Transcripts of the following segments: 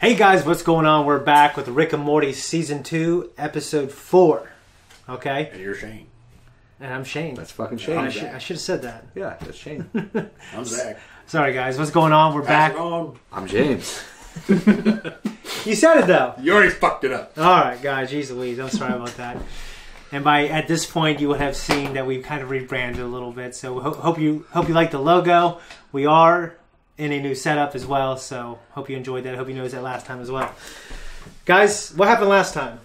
Hey guys, what's going on? We're back with Rick and Morty Season 2, Episode 4. Okay? And you're Shane. And I'm Shane. That's fucking Shane. I should have said that. Yeah, that's Shane. I'm Zach. Sorry guys, what's going on? We're Pass back. it on. I'm James. You said it though. You already fucked it up. Alright guys, jeez Louise, I'm sorry about that. And at this point, you would have seen that we've kind of rebranded a little bit. So hope you like the logo. We are in a new setup as well, so hope you enjoyed that. Hope you noticed that last time as well. Guys, what happened last time?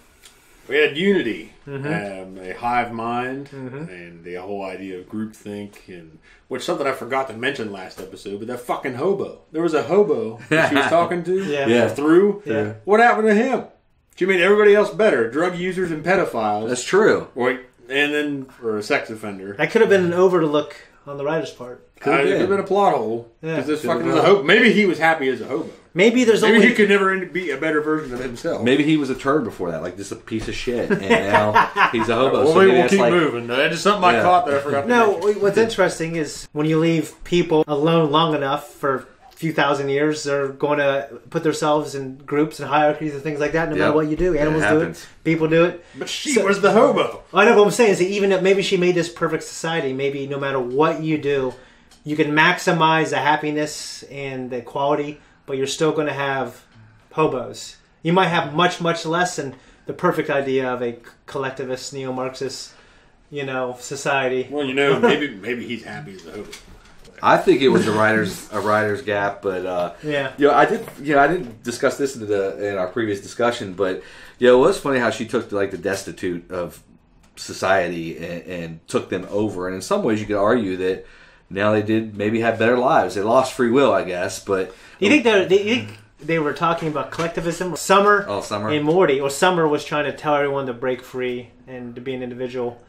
We had unity, a hive mind, and the whole idea of groupthink, and which something I forgot to mention last episode, but that fucking hobo. There was a hobo that she was talking to. Yeah. Through. Yeah. What happened to him? She made everybody else better. Drug users and pedophiles. That's true. Wait, and then for a sex offender. That could have been an overlook on the writer's part. It could have been a plot hole. Yeah. Because this fucking was a hobo. Maybe he was happy as a hobo. Maybe Maybe he could never be a better version of himself. Maybe he was a turd before that, like just a piece of shit, and now he's a hobo. Well, so maybe maybe we'll it's keep like, moving. That's just something I caught that I forgot to No, mention. what's interesting is when you leave people alone long enough for a few thousand years, they're going to put themselves in groups and hierarchies and things like that, no matter what you do. Animals do it. People do it. But she was the hobo. I know what I'm saying is that even if maybe she made this perfect society, maybe no matter what you do, you can maximize the happiness and the quality, but you're still going to have hobos. You might have much, much less than the perfect idea of a collectivist, neo-Marxist, society. Well, maybe he's happy as a hobo. I think it was a writer's gap, but I didn't discuss this in our previous discussion, but it was funny how she took the destitute of society and took them over, and in some ways you could argue that now they did maybe have better lives. They lost free will, I guess, but Do you think they were talking about collectivism? Summer and Morty, or Summer was trying to tell everyone to break free and to be an individual,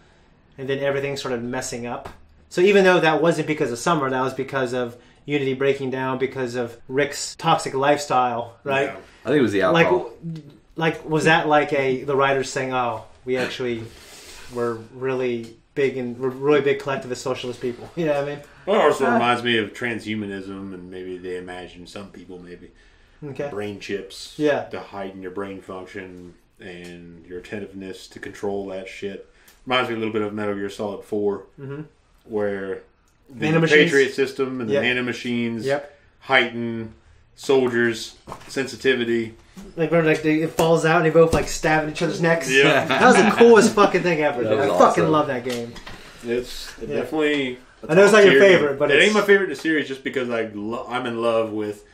and then everything started messing up. So even though that wasn't because of Summer, that was because of Unity breaking down, because of Rick's toxic lifestyle, right? Yeah. I think it was the alcohol. Was that the writers saying, "Oh, we actually were really big collectivist socialist people"? You know what I mean? Well, it also reminds me of transhumanism, and maybe they imagine some people brain chips to heighten your brain function and your attentiveness to control that shit. Reminds me a little bit of Metal Gear Solid 4, where the Patriot system and the nanomachines heighten soldiers' sensitivity. It falls out and they both stabbing each other's necks. Yeah. That was the coolest fucking thing ever. Dude. I fucking awesome. love that game. It's definitely. I know it's not your favorite, but it ain't my favorite in the series just because I'm in love with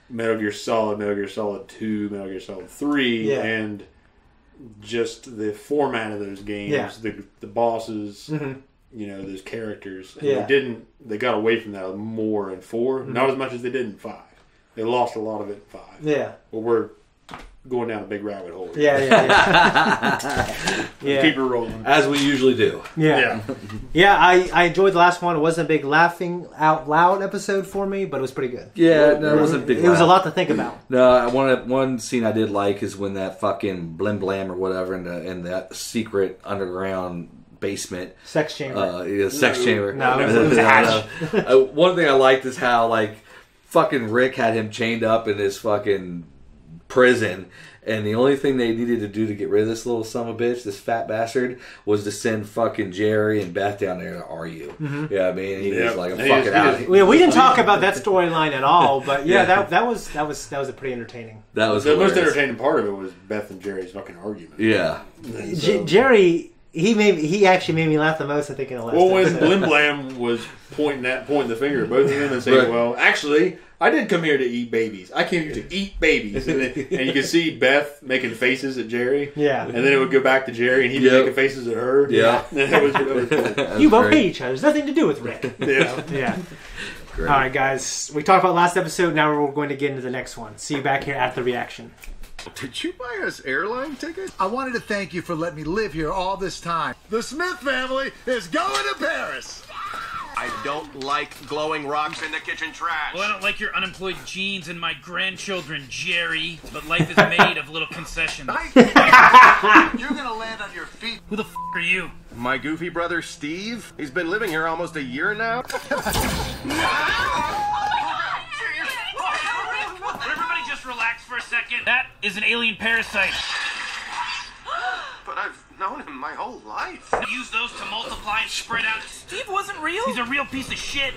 Metal Gear Solid, Metal Gear Solid 2, Metal Gear Solid 3, and just the format of those games, the bosses, those characters. And they got away from that more in 4, not as much as they did in 5. They lost a lot of it in 5. Yeah. Well, we're going down a big rabbit hole. Yeah. Keep it rolling. As we usually do. Yeah. I enjoyed the last one. It wasn't a big laughing out loud episode for me, but it was pretty good. Yeah, no, it wasn't a big It was a lot to think about. No, one scene I did like is when that fucking Blim Blam or whatever in that secret underground basement. Sex chamber. Sex chamber. No, it was a hatch. One thing I liked is how, fucking Rick had him chained up in his fucking prison, and the only thing they needed to do to get rid of this little son of a bitch, this fat bastard, was to send fucking Jerry and Beth down there to argue. Yeah, I mean, he was like, I'm fucking out. We didn't talk about that storyline at all, but that was a pretty entertaining. That was the most hilarious. entertaining part of it was Beth and Jerry's fucking argument. Yeah, Jerry. He actually made me laugh the most, I think, in the last when episode. Blim Blam was pointing the finger at both of them and saying, well, actually, I didn't come here to eat babies. I came here to eat babies. And you could see Beth making faces at Jerry. Yeah. And then it would go back to Jerry, and he'd be making faces at her. Yeah. It was cool. You both hate each other. There's nothing to do with Rick. Yeah. Great. All right, guys. We talked about last episode. Now we're going to get into the next one. See you back here at the reaction. Did you buy us airline tickets? I wanted to thank you for letting me live here all this time. The Smith family is going to Paris. I don't like glowing rocks in the kitchen trash. Well, I don't like your unemployed jeans and my grandchildren, Jerry. But life is made of little concessions. You're gonna land on your feet. Who the f*** are you? My goofy brother Steve? He's been living here almost a year now. Everybody just relax for a second. idiot. That is an alien parasite. But I've known him my whole life. Use those to multiply and spread out. Steve wasn't real? He's a real piece of shit.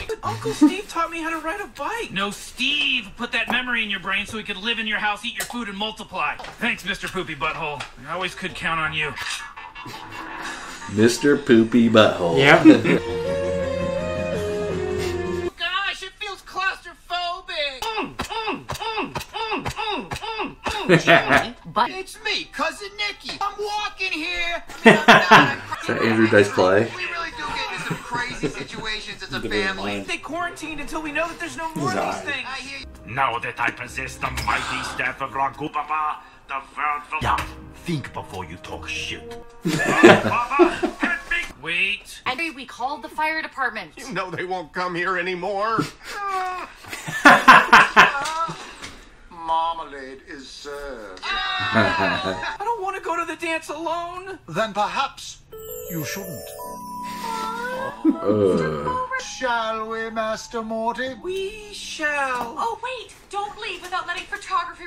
But Uncle Steve taught me how to ride a bike. No, Steve put that memory in your brain so he could live in your house, eat your food, and multiply. Thanks, Mr. Poopy Butthole. I always could count on you. Mr. Poopy Butthole. Yeah. Gosh, it feels claustrophobic. But it's me, Cousin Nicky. I'm walking here. I mean, I'm not. Is that Andrew Dice Clay? We really do get into some crazy situations as a family. Stay quarantined until we know that there's no more of these things. I hear you. Now that I possess the mighty staff of Ragupapa, the world will... Yeah, think before you talk shit. Wait. And we called the fire department. You know they won't come here anymore. Marmalade is served. I don't want to go to the dance alone. Then perhaps you shouldn't. Shall we, Master Morty? We shall. Oh, wait. Don't leave without letting photography...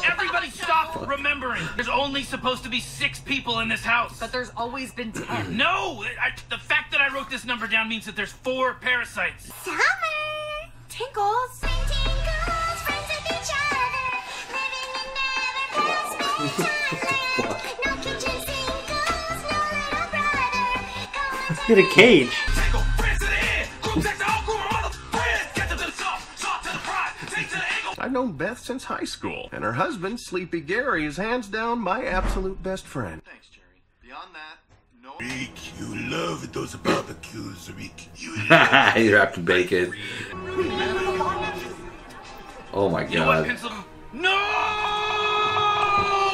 Everybody stop remembering. There's only supposed to be 6 people in this house. But there's always been 10. No! The fact that I wrote this number down means that there's 4 parasites. Summer! Tinkles! Tinkles, friends with each other, living in never no kitchen singles, no little brother. Let's get a cage. I've known Beth since high school, and her husband, Sleepy Gary, is hands down my absolute best friend. Thanks, Jerry. Beyond that, no. Rick, you love those barbecues, Rick. He wrapped in bacon. Oh my You know what, god. pencil? No!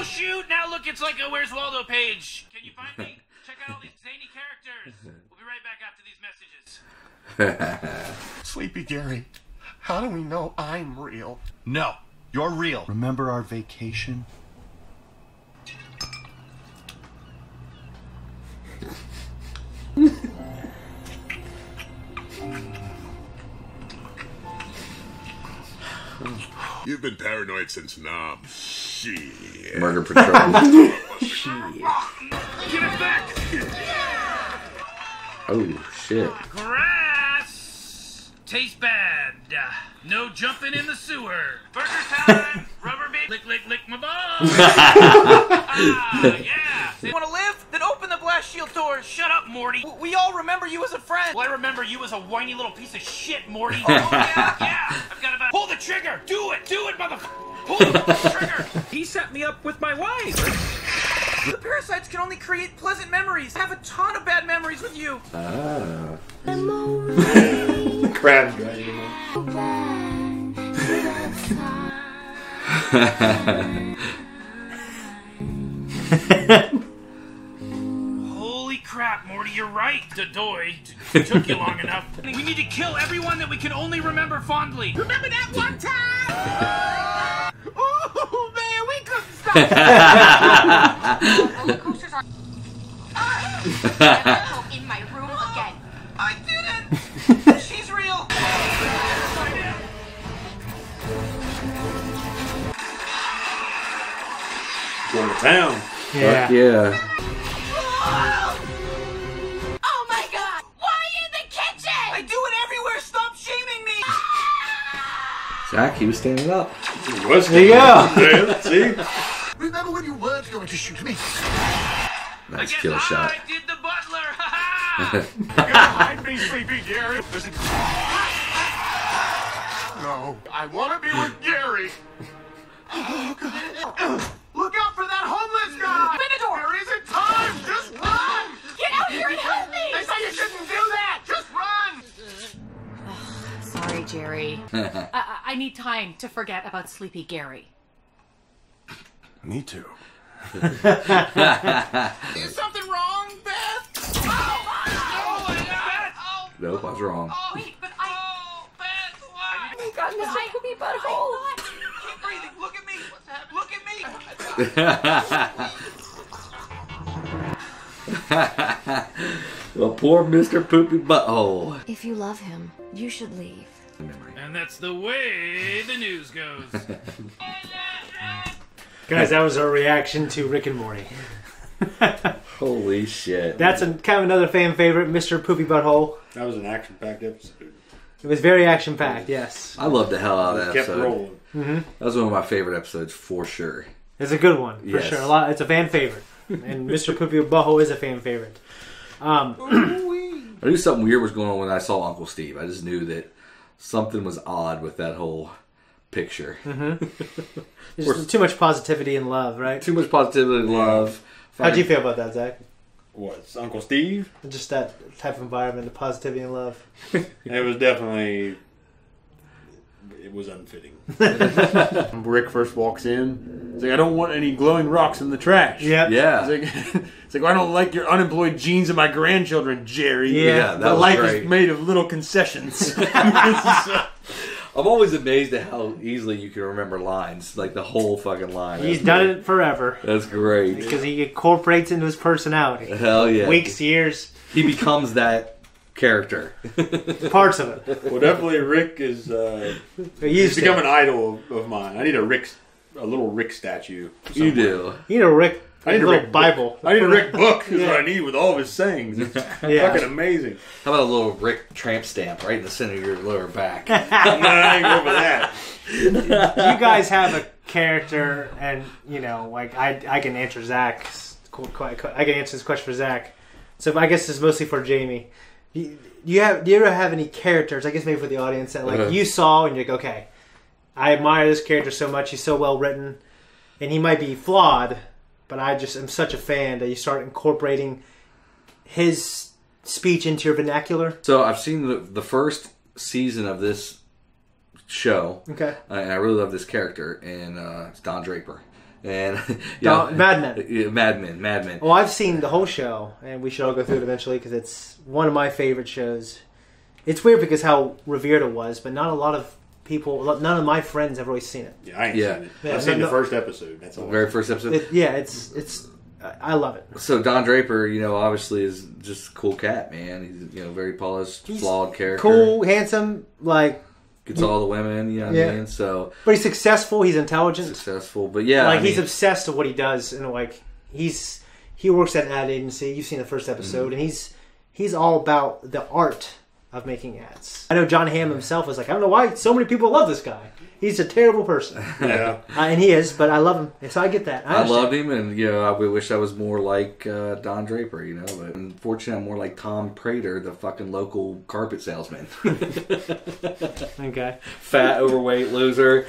Shoot! Now look, it's like a Where's Waldo page. Can you find me? Check out all these zany characters. We'll be right back after these messages. Sleepy Gary, how do we know I'm real? No, you're real. Remember our vacation? You've been paranoid since Nam. Shit. Murder Patrol. Get it back! Oh shit. Grass tastes bad. No jumping in the sewer. Burger time. Rubber baby. Lick, lick, lick my balls. Yeah. You want to live? Then open the blast shield doors. Shut up, Morty. We all remember you as a friend. Well, I remember you as a whiny little piece of shit, Morty. Oh, yeah, yeah. I've got about... Pull the trigger. Do it, motherfucker. Pull the trigger. He set me up with my wife. The parasites can only create pleasant memories. I have a ton of bad memories with you. Ah. Crab dragon. Holy crap, Morty, you're right. Dodoy. It took you long enough. We need to kill everyone that we can only remember fondly. Remember that one time? Oh, man, we couldn't stop. Roller coasters are... Never go in my room again. I didn't. She's real. Going to town. Yeah. Fuck yeah. Oh my god! Why in the kitchen? I do it everywhere. Stop shaming me. Zach, he was standing up. There you go. See? Remember when you weren't going to shoot me? Nice kill shot. I did the butler. Hide me, Sleepy Gary. No, I want to be with Gary. Look out for that homeless guy! Open the door! There isn't time! Just run! Get out here and help me! They say you shouldn't do that! Just run! Sorry, Jerry. I need time to forget about Sleepy Gary. Me too. Is something wrong, Beth? Oh, Beth! Nope, I was wrong. Wait, but Oh, Beth, why? Oh God, Mr. Poopy Butthole! Keep breathing. Look at me. What's happening? Look at me. Well, poor Mr. Poopy Butthole. If you love him, you should leave. And And that's the way the news goes. Guys, that was our reaction to Rick and Morty. Holy shit. That's kind of another fan favorite, Mr. Poopy Butthole. That was an action-packed episode. It was very action-packed, yes. I loved the hell out of that kept episode. rolling. Mm-hmm. That was one of my favorite episodes for sure. It's a good one, for Yes. sure. It's a fan favorite. And Mr. Poopy Butthole is a fan favorite. I knew something weird was going on when I saw Uncle Steve. I just knew that something was odd with that whole picture. Mm-hmm. There's too much positivity and love, right? Too much positivity and love. How'd you feel about that, Zach? What, it's Uncle Steve? Just that type of environment, the positivity and love. It was definitely... It was unfitting. Rick first walks in. He's like, I don't want any glowing rocks in the trash. Yep. Yeah. It's like, well, I don't like your unemployed genes and my grandchildren, Jerry. Yeah, that the was life great. is made of little concessions. I'm always amazed at how easily you can remember lines, like the whole fucking line. He's done it forever. That's great. Because he incorporates into his personality. Hell yeah. Weeks, years. He becomes that character. Parts of it. Well, definitely Rick is he's become an idol of mine. I need a little Rick statue. Somewhere. You do. You need a Rick. I need a little Rick Bible. Book. I need a Rick book. Is what I need with all of his sayings. It's fucking amazing. How about a little Rick tramp stamp right in the center of your lower back? No, I ain't going for that. You guys have a character, and like I can answer Zach's. I can answer this question for Zach. So I guess it's mostly for Jamie. Do you ever have any characters? I guess maybe for the audience that you saw and you're like, okay, I admire this character so much. He's so well written, and he might be flawed, but I just am such a fan that you start incorporating his speech into your vernacular. So I've seen the first season of this show. Okay. And I really love this character, and it's Don Draper. And Mad Men. Mad Men. Well, I've seen the whole show, and we should all go through it eventually because it's one of my favorite shows. It's weird because how revered it was, but not a lot of people, none of my friends have really seen it. Yeah, I ain't seen it. I've seen the first episode. That's all. The very first episode? It's I love it. So Don Draper, obviously is just a cool cat, man. He's, very polished, flawed character. Cool, handsome, gets all the women, you know what I mean? So, but he's successful, he's intelligent. But yeah. He's obsessed with what he does, and he works at an ad agency. You've seen the first episode, and he's all about the art of making ads. I know John Hamm himself was like, I don't know why so many people love this guy. He's a terrible person. Yeah. And he is, but I love him. So I get that. I loved him, and I wish I was more like Don Draper, but unfortunately I'm more like Tom Prater, the fucking local carpet salesman. Okay. Fat, overweight loser.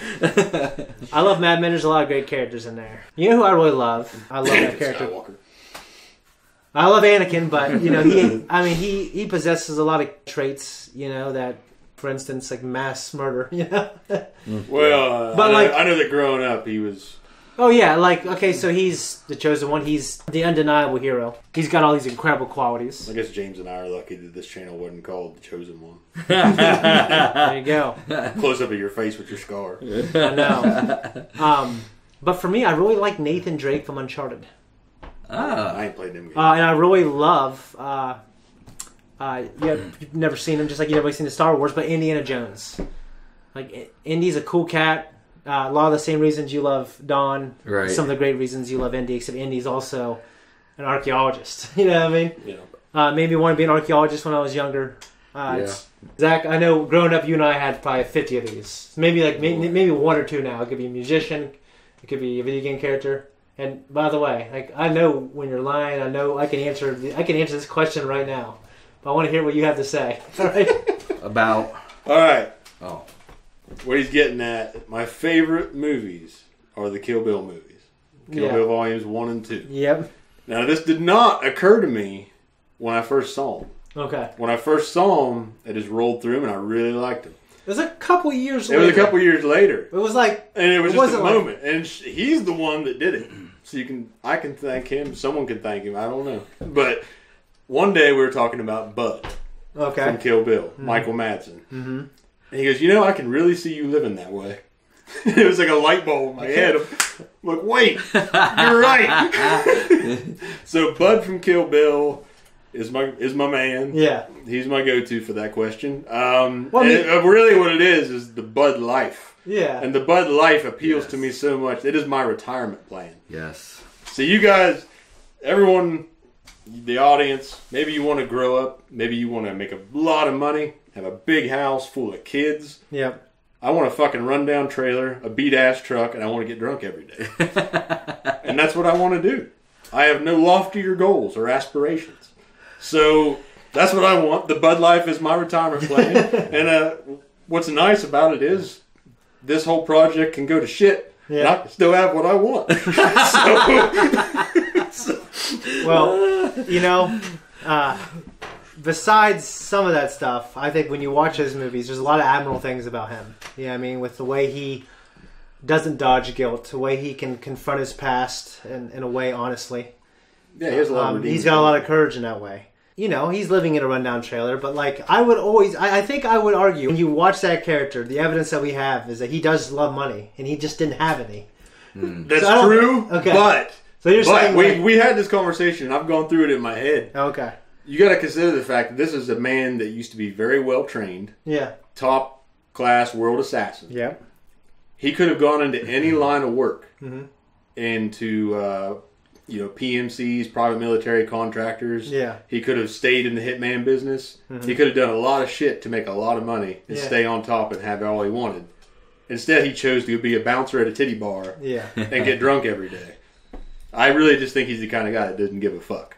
I love Mad Men. There's a lot of great characters in there. You know who I really love? I love that character. Skywalker. I love Anakin, but he possesses a lot of traits, that, for instance, like mass murder, Well, but I know that growing up he was. Oh yeah, so he's the chosen one. He's the undeniable hero. He's got all these incredible qualities. I guess James and I are lucky that this channel wasn't called The Chosen One. There you go. Close up of your face with your scar. I know. But for me, I really like Nathan Drake from Uncharted. I ain't played them games. And I really love. You've never seen him, just like you've never seen the Star Wars, but Indiana Jones. Like Indy's a cool cat. A lot of the same reasons you love Don. Right. Some of the great reasons you love Indy, except Indy's also an archaeologist. You know what I mean? Yeah. Made me want to be an archaeologist when I was younger. Zach, I know growing up, you and I had probably 50 of these. Maybe one or two now. It could be a musician. It could be a video game character. And by the way, I know when you're lying. I know I can answer this question right now. But I want to hear what you have to say. All right. About. All right. Oh. What he's getting at, my favorite movies are the Kill Bill movies. Kill Bill Volumes 1 and 2. Yep. Now, this did not occur to me when I first saw them. Okay. When I first saw them, I just rolled through them, and I really liked them. It was a couple years later. It was a couple years later. It was like... And it was just a moment. And he's the one that did it. So I can thank him. Someone can thank him. I don't know. But one day we were talking about Bud. Okay. From Kill Bill. Michael Madsen. Mm-hmm. And he goes, I can really see you living that way. It was like a light bulb in my head. I'm like, wait, you're right. So Bud from Kill Bill, is my man. Yeah. He's my go-to for that question. Really what it is the Bud Life. Yeah. And the Bud Life appeals to me so much. It is my retirement plan. Yes. So you guys, everyone, the audience, maybe you want to grow up. Maybe you want to make a lot of money, have a big house full of kids. Yep. I want a fucking rundown trailer, a beat-ass truck, and I want to get drunk every day. And that's what I want to do. I have no loftier goals or aspirations. So that's what I want. The Bud Life is my retirement plan. And what's nice about it is this whole project can go to shit. Yeah. And I still have what I want. Well, besides some of that stuff, I think when you watch his movies, there's a lot of admirable things about him. I mean, with the way he doesn't dodge guilt, the way he can confront his past in a way honestly. Yeah, he has a lot of he's got a lot of courage in that way. He's living in a rundown trailer, but I think I would argue when you watch that character, the evidence that we have is that he does love money, and he just didn't have any. That's true, okay. But so you're saying we had this conversation, and I've gone through it in my head. Okay. You got to consider the fact that this is a man that used to be very well trained. Yeah. Top class world assassin. Yeah. He could have gone into any line of work, into PMCs, private military contractors. Yeah. He could have stayed in the hitman business. He could have done a lot of shit to make a lot of money and stay on top and have all he wanted. Instead, he chose to be a bouncer at a titty bar and get drunk every day. I really just think he's the kind of guy that doesn't give a fuck.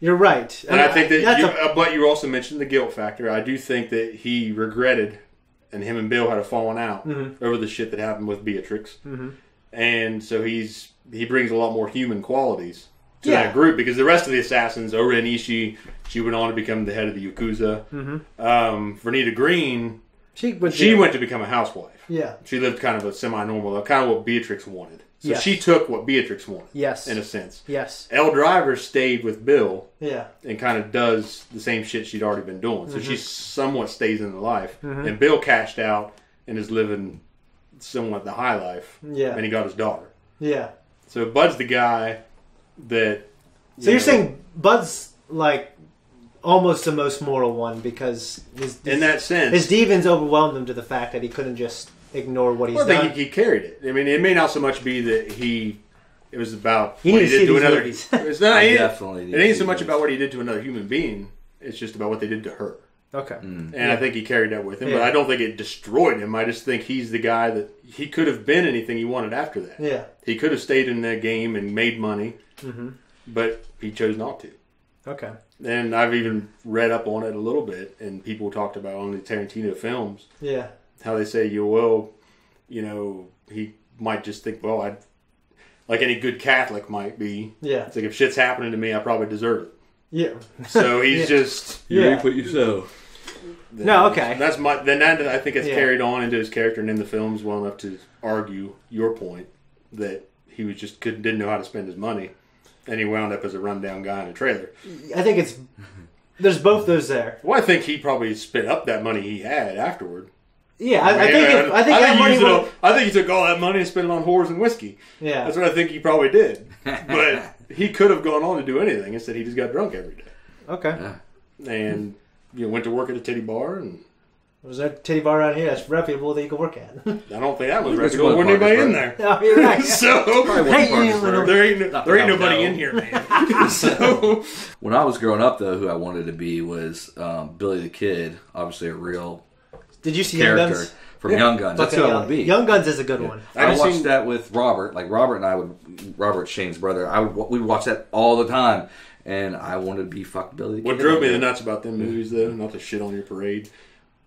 You're right. And I think that but you also mentioned the guilt factor. I do think that he regretted, and him and Bill had a falling out over the shit that happened with Beatrix. And so he brings a lot more human qualities to that group, because the rest of the assassins, Oren Ishii, she went on to become the head of the Yakuza. Vernita Green, she went to become a housewife. Yeah. She lived kind of a semi-normal, kind of what Beatrix wanted. So she took what Beatrix wanted. Yes. In a sense. Yes. Elle Driver stayed with Bill. Yeah. And kind of does the same shit she'd already been doing. So she somewhat stays in the life. And Bill cashed out and is living somewhat the high life. Yeah. And he got his daughter. Yeah. So Bud's the guy that... You're saying Bud's like almost the most moral one, because in that sense, his demons overwhelmed him to the fact that he couldn't just ignore what he's done. I think he carried it. I mean, it may not so much be that it was about what he did to another. It's not. It ain't so much about what he did to another human being. It's just about what they did to her. Okay. And I think he carried that with him, but I don't think it destroyed him. I just think he's the guy that he could have been anything he wanted after that. Yeah. He could have stayed in that game and made money, but he chose not to. Okay. And I've even read up on it a little bit, and people talked about on the Tarantino films. Yeah. How they say, he might just think, well, like any good Catholic might be. Yeah. It's like, if shit's happening to me, I probably deserve it. Yeah. So he's just... You reap what you sow. No, okay. That's I think it's carried on into his character and in the films well enough to argue your point that he was just didn't know how to spend his money, and he wound up as a rundown guy in a trailer. I think there's both those there. Well, I think he probably spent up that money he had afterward. Yeah, I think he took all that money and spent it on whores and whiskey. Yeah, that's what I think he probably did. But he could have gone on to do anything. Instead, he just got drunk every day. Okay. And went to work at a titty bar. And was there a titty bar around here that's reputable that you could work at? I don't think that was reputable. There wasn't anybody in there. No, you're right. So there ain't nobody in here, man. So when I was growing up, though, who I wanted to be was Billy the Kid. Obviously, a real. Did you see character Young Guns? From Young Guns? That's who I want to be. Young Guns is a good one. I watched that with Robert. Like Robert and I Robert Shane's brother. We would watch that all the time, and I wanted to be fucked Billy the Kid. What drove me nuts about them movies, though, not to shit on your parade,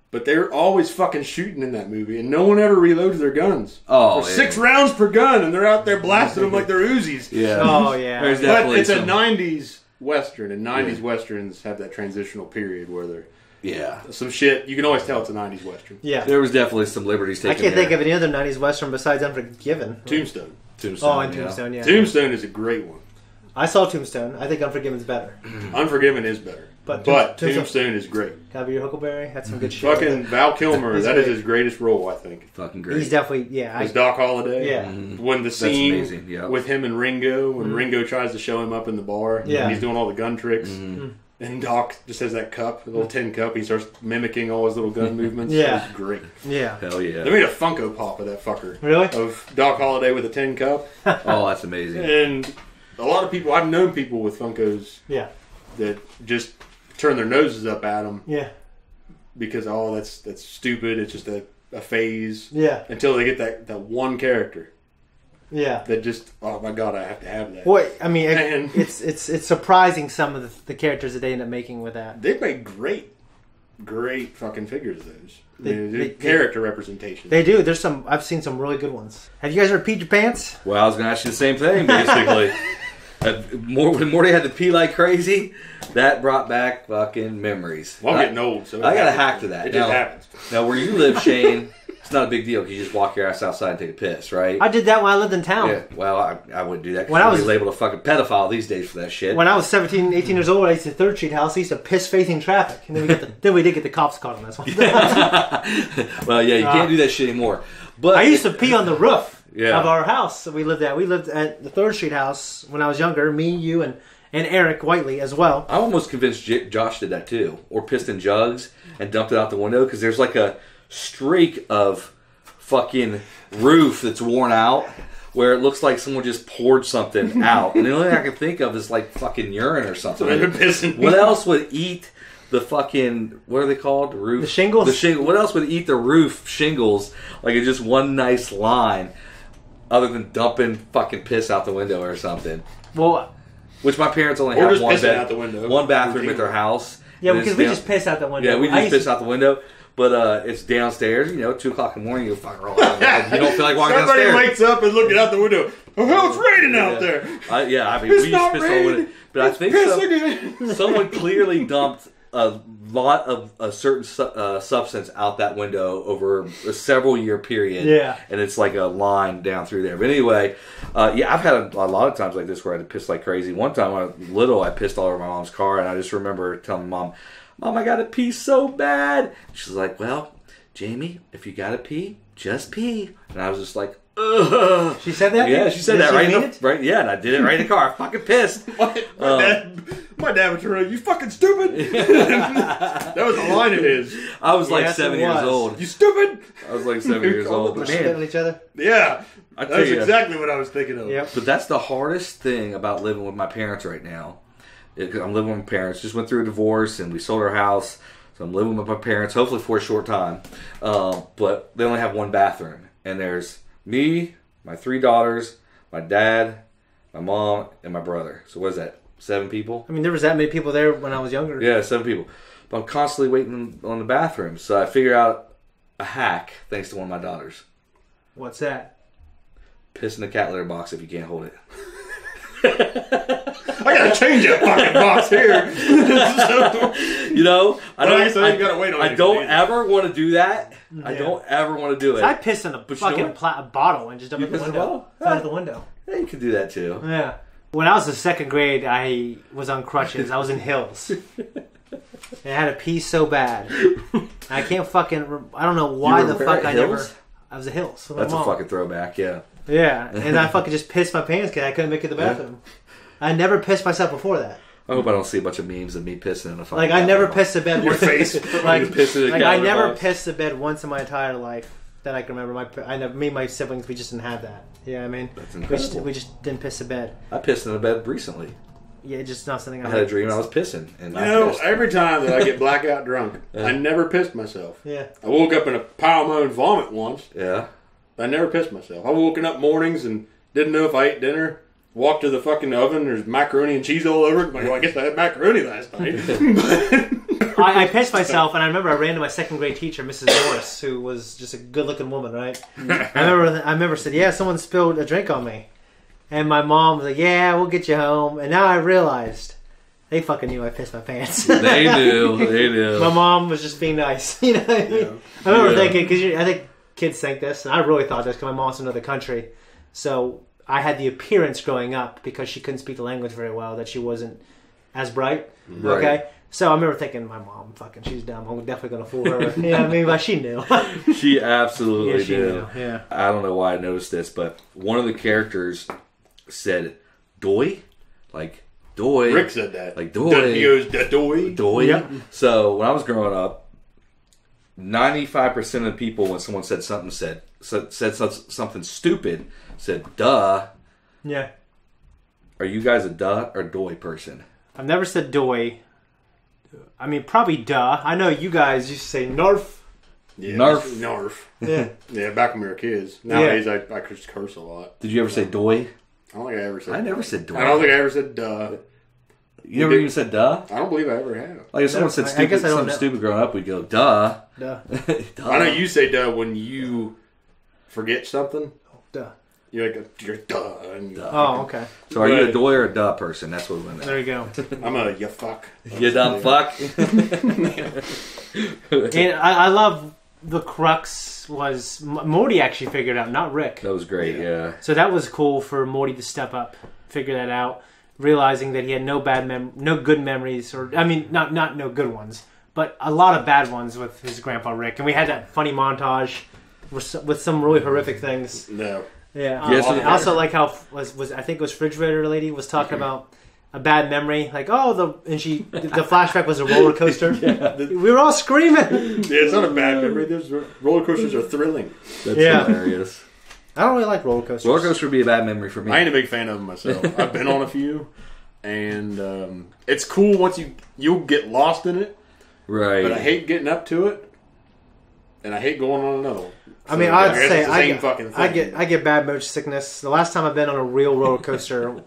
but they're always fucking shooting in that movie, and no one ever reloads their guns. Oh, for 6 rounds per gun, and they're out there blasting them like they're Uzis. Yeah. Oh yeah. There's but definitely it's a '90s western, and '90s westerns have that transitional period where they're. Yeah. Some shit. You can always tell it's a 90s Western. Yeah. There was definitely some liberties taken. I can't think of any other 90s Western besides Unforgiven. Tombstone. Oh, and Tombstone, yeah. Tombstone is a great one. I saw Tombstone. I think Unforgiven's better. Unforgiven is better. But Tombstone is great. Gotta be your Huckleberry. That's some good shit. Fucking Val Kilmer. That is his greatest role, I think. Fucking great. He's definitely, yeah. As Doc Holliday. Yeah. When the scene with him and Ringo, when Ringo tries to show him up in the bar, and he's doing all the gun tricks. And Doc just has that cup, the little tin cup. He starts mimicking all his little gun movements. Yeah. It's great. Yeah. Hell yeah. They made a Funko Pop of that fucker. Really? Of Doc Holliday with a tin cup. Oh, that's amazing. And a lot of people, I've known people with Funkos that just turn their noses up at them. Yeah. Because, that's stupid. It's just a phase. Yeah. Until they get that one character. Yeah. That just, oh my God, I have to have that. Well, I mean, it's surprising some of the characters that they end up making with that. They've made great fucking figures of those. They character representation. They do. I've seen some really good ones. Have you guys ever peed your pants? Well, I was going to ask you the same thing, basically. When Morty had to pee like crazy, that brought back fucking memories. Well, I'm getting old, so I got a hack to that. It just happens. Now, where you live, Shane, it's not a big deal because you just walk your ass outside and take a piss, right? I did that when I lived in town. Yeah, well, I wouldn't do that when I was labeled a fucking pedophile these days for that shit. When I was 17, 18 years old, I used to 3rd Street house. I used to piss facing traffic, and then we did get the cops caught on this one. Well, yeah, you can't do that shit anymore. But I used to pee on the roof of our house that we lived at. We lived at the 3rd Street house when I was younger. Me, you, and Eric Whiteley as well. I'm almost convinced Josh did that too, or pissed in jugs and dumped it out the window because there's like a streak of fucking roof that's worn out where it looks like someone just poured something out, and the only thing I can think of is like fucking urine or something. What else would eat the fucking, what are they called? Roof? The shingles? What else would eat the roof shingles like it's just one nice line other than dumping fucking piss out the window or something? Well, which my parents only or have just one bathroom at their house. Yeah, because we just piss out the window. Yeah, we just piss out the window. But it's downstairs, 2 o'clock in the morning, you fucking roll out. You don't feel like walking downstairs. Somebody wakes up and looking out the window. Oh, hell, it's raining out there. We used to piss all the window. But I think someone clearly dumped a lot of a certain substance out that window over a several year period. Yeah. And it's like a line down through there. But anyway, I've had a lot of times like this where I had to piss like crazy. One time when I was little, I pissed all over my mom's car, and I just remember telling Mom, I gotta pee so bad. She's like, well, Jamie, if you gotta pee, just pee. And I was just like, ugh. She said that? Yeah, she said that right. Yeah, and I did it right in the car. I fucking pissed. My dad would turn around, you fucking stupid. That was a line of his. I was like 7 years old. You stupid. I was like 7 years old. We're spitting on each other? Yeah. That's exactly what I was thinking of. Yep. But that's the hardest thing about living with my parents right now. I'm living with my parents. Just went through a divorce and we sold our house. So I'm living with my parents, hopefully for a short time. But they only have one bathroom. And there's me, my 3 daughters, my dad, my mom, and my brother. So what is that? 7 people? I mean, there was that many people there when I was younger. Yeah, 7 people. But I'm constantly waiting on the bathroom. So I figure out a hack thanks to one of my daughters. What's that? Piss in the cat litter box if you can't hold it. I gotta change that fucking box here. I don't ever want to do that. Yeah. I don't ever want to do it. I piss in a fucking bottle and just dump it in the window. Out of the window. Yeah, you can do that too. Yeah. When I was in 2nd grade, I was on crutches. I was in Hills. And I had to pee so bad. I can't fucking. I don't know why the fuck I never. I was at Hills. That's a fucking throwback, yeah. Yeah, and I fucking just pissed my pants because I couldn't make it to the bathroom. Yeah. I never pissed myself before that. I hope I don't see a bunch of memes of me pissing in a fucking. Like I never pissed the bed. Your face. I never pissed the bed once in my entire life that I can remember. Me and my siblings, we just didn't have that. Yeah, I mean, that's incredible. We just didn't piss the bed. I pissed in the bed recently. Yeah, it's just not something I had a dream I was pissing. And every time that I get blackout drunk, I never pissed myself. Yeah. I woke up in a pile of my own vomit once. Yeah. I never pissed myself. I woken up mornings and didn't know if I ate dinner. Walked to the fucking oven. There's macaroni and cheese all over it. I'm like, well, I guess I had macaroni last night. I pissed myself, and I remember I ran to my 2nd grade teacher, Mrs. Morris, who was just a good-looking woman, right? I remember said, yeah, someone spilled a drink on me. And my mom was like, yeah, we'll get you home. And now I realized they fucking knew I pissed my pants. They knew. My mom was just being nice. You know what I mean? Yeah. I remember thinking, because I think kids think this, and I really thought this because my mom's from another country. So I had the appearance growing up, because she couldn't speak the language very well, that she wasn't as bright. Right. Okay? So I remember thinking, my mom, she's dumb. I'm definitely going to fool her. You know what I mean? But she knew. She absolutely knew. Yeah. I don't know why I noticed this, but one of the characters said, "Doy," like doy. Rick said that. Like doy. He goes, da doy. Doy. Yep. So when I was growing up, 95% of the people, when someone said something something stupid, said duh. Yeah. Are you guys a duh or doy person? I've never said doy. I mean, probably duh. I know you guys used to say narf. Yeah, Narf. Yeah. Yeah, back when we were kids. Nowadays, I just curse a lot. Did you ever say doy? I don't think I ever said I never said doy. I don't think I ever said duh. You never even said duh? I don't believe I ever have. Like if someone said something stupid growing up, we'd go, duh. Duh. Duh. I know you say duh when you forget something. Duh. You're duh. And Oh, okay. So are you a doy or a duh person? That's what we went at. There you go. I'm a you fuck. You dumb fuck. And I love the crux was Morty actually figured out, not Rick. That was great, yeah. So that was cool for Morty to step up, figure that out, realizing that he had no good memories, or I mean, not no good ones, but a lot of bad ones with his grandpa Rick. And we had that funny montage with some really horrific things. No. Yeah. Yes, I also like how was I think it was Refrigerator Lady was talking about a bad memory, like the flashback was a roller coaster. We were all screaming. Yeah, it's not a bad memory. Those roller coasters are thrilling. That's hilarious. I don't really like roller coasters. Roller coaster would be a bad memory for me. I ain't a big fan of them myself. I've been on a few, and it's cool once you'll get lost in it. Right. But I hate getting up to it, and I hate going on another one. I mean, I'd say I get bad motion sickness. The last time I've been on a real roller coaster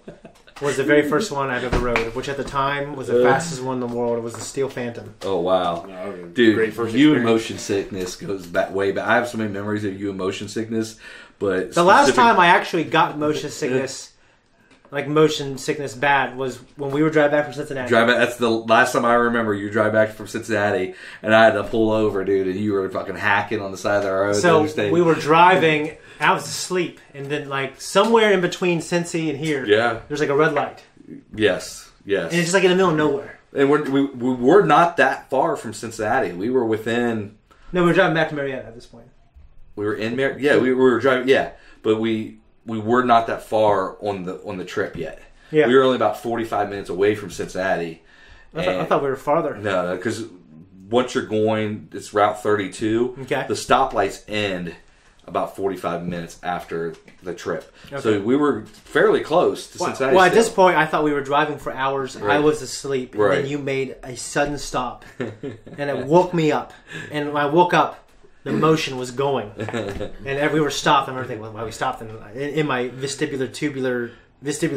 was the very first one I've ever rode, which at the time was the fastest one in the world. It was the Steel Phantom. Oh, wow. No, dude, you and motion sickness goes back way back. I have so many memories of you and motion sickness, but... The last time I actually got motion sickness, like motion sickness bad, was when we were driving back from Cincinnati. That's the last time I remember you drive back from Cincinnati, and I had to pull over, dude, and you were fucking hacking on the side of the road. So we were driving... I was asleep, and then like somewhere in between Cincy and here, there's like a red light. Yes. And it's just like in the middle of nowhere. And we were not that far from Cincinnati. We were within. No, we were driving back to Marietta at this point. We were in Marietta. Yeah, we were driving. Yeah, but we were not that far on the trip yet. Yeah, we were only about 45 minutes away from Cincinnati. I thought we were farther. No, because once you're going, it's Route 32. Okay. The stoplights end about 45 minutes after the trip. Okay. So we were fairly close to Cincinnati. Well, at this point, I thought we were driving for hours. Right. I was asleep. And then you made a sudden stop. And it woke me up. And when I woke up, the motion was going. And we were stopped. And everything. Why we stopped? In my vestibular tubular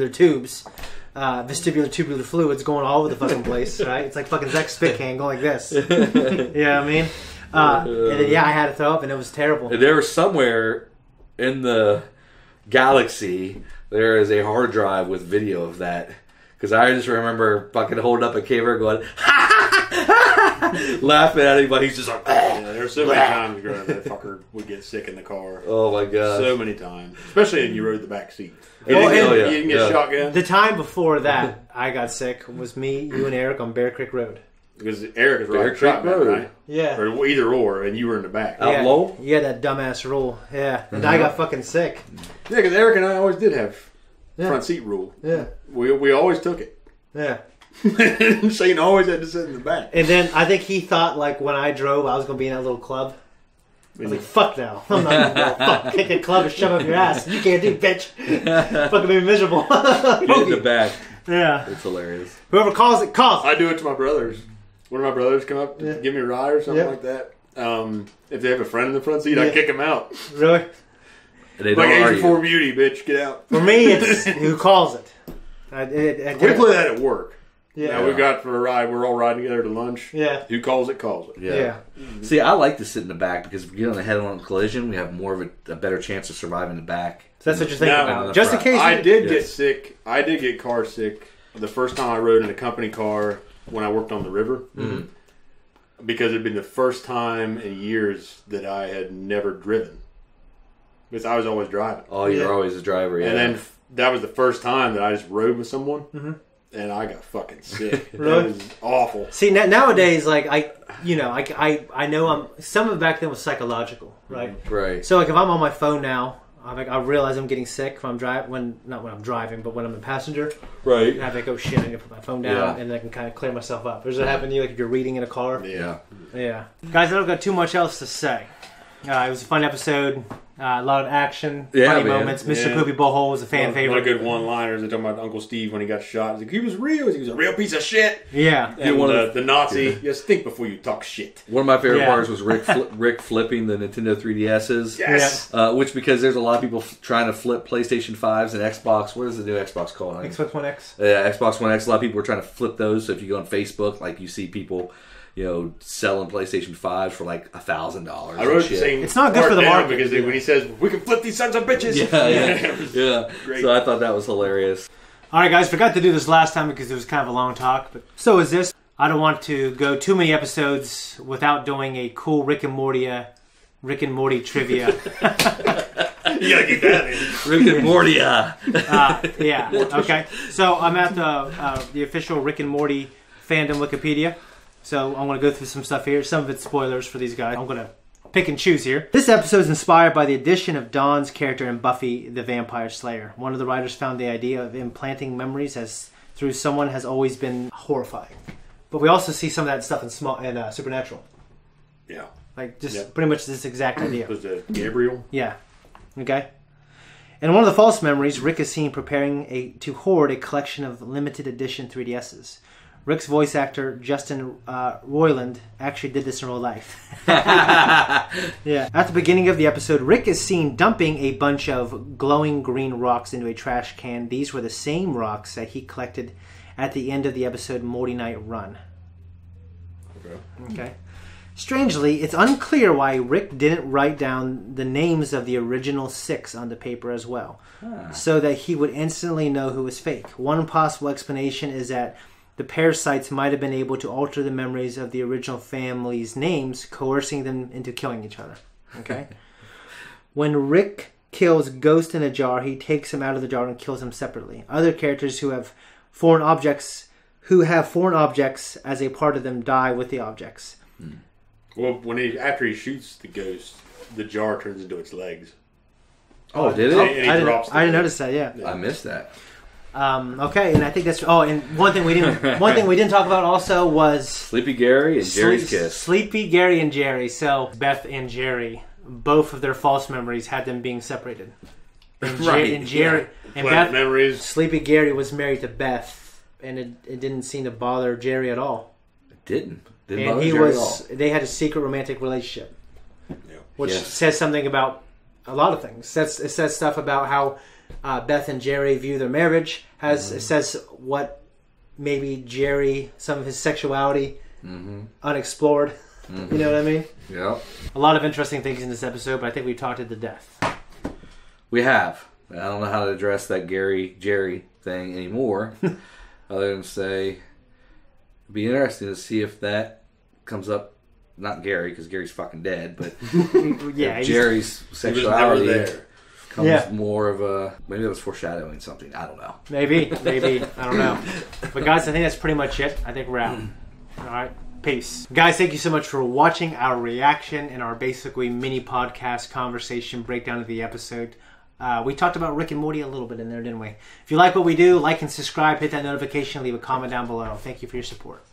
tubes, vestibular tubular fluids going all over the fucking place, right? It's like fucking Zach Spitcan going like this. You know what I mean? And then, I had to throw up, and it was terrible. And there was somewhere in the galaxy, there is a hard drive with video of that. Because I just remember fucking holding up a camera going, laughing at him, but he's just like, there were so many times growing up that fucker would get sick in the car. Oh my god. So many times. Especially when you rode the back seat. You didn't get shotgun. The time before that I got sick was me, you, and Eric on Bear Creek Road. Because Eric is riding shotgun, right? Yeah. Or either or, and you were in the back. Out low? Yeah, that dumbass rule. Yeah. And I got fucking sick. Yeah, because Eric and I always did have front seat rule. Yeah. We always took it. Yeah. Shane always had to sit in the back. And then I think he thought, like, when I drove, I was going to be in that little club. I was like, fuck no. I'm not going to fuck. Kick a club and shove up your ass. You can't do, bitch. Fucking be miserable. Get in the back. Yeah. It's hilarious. Whoever calls it, calls. I do it to my brothers. One of my brothers come up to give me a ride or something like that. If they have a friend in the front seat, I kick them out. Really? Like Asian 4 Beauty, bitch, get out. For me, it's who calls it. We play that at work. Yeah. Now we've got for a ride. We're all riding together to lunch. Yeah. Who calls it, calls it. Yeah. See, I like to sit in the back because if we get on a head-on collision, we have more of a better chance of surviving the back. So that's what you're thinking about. Just in case. I did get sick. I did get car sick the first time I rode in a company car when I worked on the river. Mm-hmm. Because it had been the first time in years that I had never driven. Because I was always driving. Oh, you're always a driver, yeah. And then that was the first time that I just rode with someone. And I got fucking sick. Really? That was awful. See, nowadays, like, I know some of it back then was psychological, right? Right. So, like, if I'm on my phone now, I realize I'm getting sick when I'm not when I'm driving, but when I'm a passenger. Right. And I think, oh shit, I need to put my phone down, and then I can kind of clear myself up. Does that happen to you, like if you're reading in a car? Yeah. Yeah. Guys, I don't got too much else to say. It was a fun episode. A lot of action, funny moments. Mr. Poopy Butthole was a fan favorite. A lot of good one-liners. They're talking about Uncle Steve when he got shot. He's like, he was real. He was a real piece of shit. Yeah. And the Nazi, just think before you talk shit. One of my favorite parts was Rick flipping the Nintendo 3DSs. Yes. Which, because there's a lot of people trying to flip PlayStation 5s and Xbox. What is the new Xbox called? Xbox One X. Yeah, Xbox One X. A lot of people were trying to flip those. So if you go on Facebook, like you see people... selling PlayStation 5s for like $1,000. I wrote the same. It's not good for the market because when he says we can flip these sons of bitches. Yeah. Great. So I thought that was hilarious. All right, guys, forgot to do this last time because it was kind of a long talk, but so is this. I don't want to go too many episodes without doing a cool Rick and Morty trivia. You gotta keep that in. Rick and Morty. Yeah. Okay. So I'm at the official Rick and Morty fandom Wikipedia. So I'm going to go through some stuff here. Some of it's spoilers for these guys. I'm going to pick and choose here. This episode is inspired by the addition of Dawn's character in Buffy the Vampire Slayer. One of the writers found the idea of implanting memories through someone has always been horrifying. But we also see some of that stuff in Supernatural. Yeah. Like pretty much this exact idea. Was it Gabriel? Yeah. Okay. In one of the false memories, Rick is seen preparing to hoard a collection of limited edition 3DSs. Rick's voice actor, Justin Roiland, actually did this in real life. Yeah. At the beginning of the episode, Rick is seen dumping a bunch of glowing green rocks into a trash can. These were the same rocks that he collected at the end of the episode Morty Night Run. Okay. Strangely, it's unclear why Rick didn't write down the names of the original 6 on the paper as well, so that he would instantly know who was fake. One possible explanation is that the parasites might have been able to alter the memories of the original family's names, coercing them into killing each other. Okay? When Rick kills Ghost in a jar, he takes him out of the jar and kills him separately. Other characters who have foreign objects as a part of them die with the objects. Well, after he shoots the ghost, the jar turns into its legs. Oh, did it? I didn't notice that. Yeah, I missed that. Okay, and I think that's. Oh, and one thing we didn't talk about also was Sleepy Gary and Jerry's kiss. Sleepy Gary and Jerry. So Beth and Jerry, both of their false memories had them being separated. And Right. And Jerry and Pleasant Beth. memories. Sleepy Gary was married to Beth, and it didn't seem to bother Jerry at all. It didn't. And bother he Jerry was. at all. They had a secret romantic relationship, which Yes. says something about a lot of things. It says stuff about how Beth and Jerry view their marriage. It says what maybe Jerry, some of his sexuality, unexplored. You know what I mean? Yeah. A lot of interesting things in this episode, but I think we talked it to death. We have. I don't know how to address that Jerry thing anymore, other than say it'd be interesting to see if that comes up. Not Gary, because Gary's fucking dead, but Jerry's sexuality comes more of a... Maybe it was foreshadowing something. I don't know. Maybe. I don't know. But guys, I think that's pretty much it. I think we're out. All right. Peace. Guys, thank you so much for watching our reaction and our basically mini podcast conversation breakdown of the episode. We talked about Rick and Morty a little bit in there, didn't we? If you like what we do, like and subscribe, hit that notification, leave a comment down below. Thank you for your support.